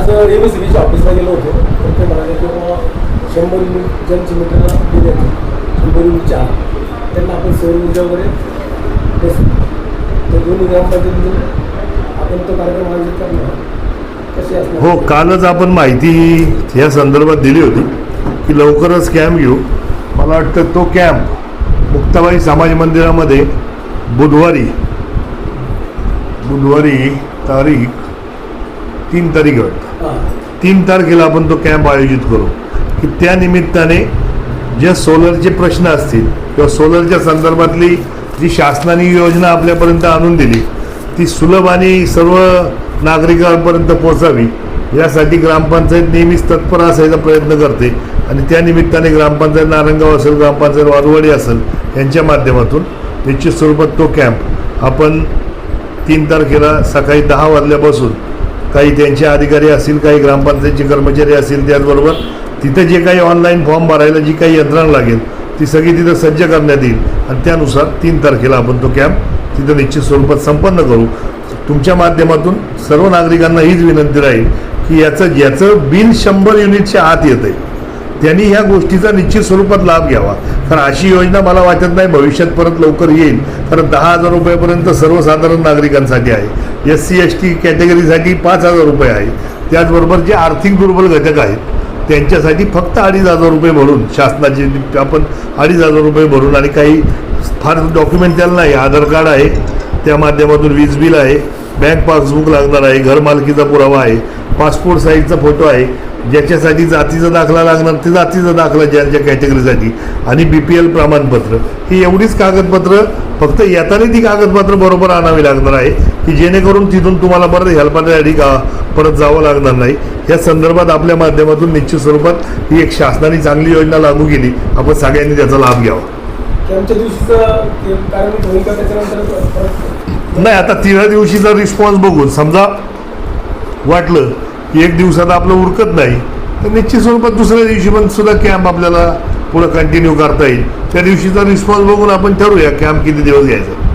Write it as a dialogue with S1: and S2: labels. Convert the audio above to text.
S1: आज ABCDच्या ऑफिसला गेलो होतो तर ते म्हणाले की बाबा 100 युनिट ज्यांची मीटरला दिली होती 100 युनिट चहा त्यांना आपण सौर ऊर्जा वगैरे देतो. तर दोन्ही ग्रामपंचायतीतून आपण तो कार्यक्रम आयोजित करणार कशी असणार.
S2: हो, कालच आपण माहिती या संदर्भात दिली होती की लवकरच कॅम्प घेऊ. मला वाटतं तो कॅम्प मुक्ताबाई समाज मंदिरामध्ये बुधवारी तारीख 3 तारीख वाटतं 3 तारखेला आपण तो कॅम्प आयोजित करू की त्या निमित्ताने जे सोलरचे प्रश्न असतील किंवा सोलरच्या संदर्भातली जी शासनाने योजना आपल्यापर्यंत आणून दिली ती सुलभ आणि सर्व नागरिकांपर्यंत पोहोचावी यासाठी ग्रामपंचायत नेहमीच तत्पर असायचा प्रयत्न करते. आणि त्या निमित्ताने ग्रामपंचायत नारंगाव असेल, ग्रामपंचायत वादवाडी असेल यांच्या माध्यमातून निश्चित स्वरूपात तो कॅम्प आपण 3 तारखेला सकाळी 10 वाजल्यापासून काही त्यांचे अधिकारी असतील, काही ग्रामपंचायतचे कर्मचारी असतील, त्याचबरोबर तिथं जे काही ऑनलाईन फॉर्म भरायला जी काही यंत्रणा लागेल ती सगळी तिथं सज्ज करण्यात येईल आणि त्यानुसार 3 तारखेला आपण तो कॅम्प तिथं निश्चित स्वरूपात संपन्न करू. तुमच्या माध्यमातून सर्व नागरिकांना हीच विनंती राहील की ज्याचं बिल 100 युनिटच्या आत येतं आहे त्यांनी ह्या गोष्टीचा निश्चित स्वरूपात लाभ घ्यावा. कारण अशी योजना मला वाटत नाही भविष्यात परत लवकर येईल. कारण 10,000 रुपयापर्यंत सर्वसाधारण नागरिकांसाठी आहे. SC ST कॅटेगरीसाठी 5,000 रुपये आहे. त्याचबरोबर जे आर्थिक दुर्बल घटक आहेत त्यांच्यासाठी फक्त 2,500 रुपये भरून शासनाचे आपण 2,500 रुपये भरून आणि काही फार डॉक्युमेंट त्याला नाही, आधार कार्ड आहे, त्या माध्यमातून वीज बिल आहे, बँक पासबुक लागणार आहे, घरमालकीचा पुरावा आहे, पासपोर्ट साईजचा फोटो आहे, ज्याच्यासाठी जातीचा दाखला लागणार ते जातीचा दाखला ज्यांच्या कॅटेगरीसाठी आणि BPL प्रमाणपत्र ही एवढीच कागदपत्र फक्त येताना ती कागदपत्र बरोबर आणावी लागणार आहे की जेणेकरून तिथून तुम्हाला परत हेल्पसाठी परत जावं लागणार नाही. या संदर्भात आपल्या माध्यमातून निश्चित स्वरूपात ही एक शासनाने चांगली योजना लागू केली. आपण सगळ्यांनी त्याचा लाभ घ्यावा.
S1: कॅम्पच्या दिवशीचं कार्यक्रम होईल का त्याच्यानंतर
S2: नाही, आता 13 दिवशीचा रिस्पॉन्स बघून समजा वाटलं की एक दिवसात आपलं उरकत नाही तर निश्चित स्वरूपात दुसऱ्या दिवशी पण सुद्धा कॅम्प आपल्याला पुढं कंटिन्यू करता येईल. त्या दिवशीचा रिस्पॉन्स बघून आपण ठरवूया कॅम्प किती दिवस घ्यायचा.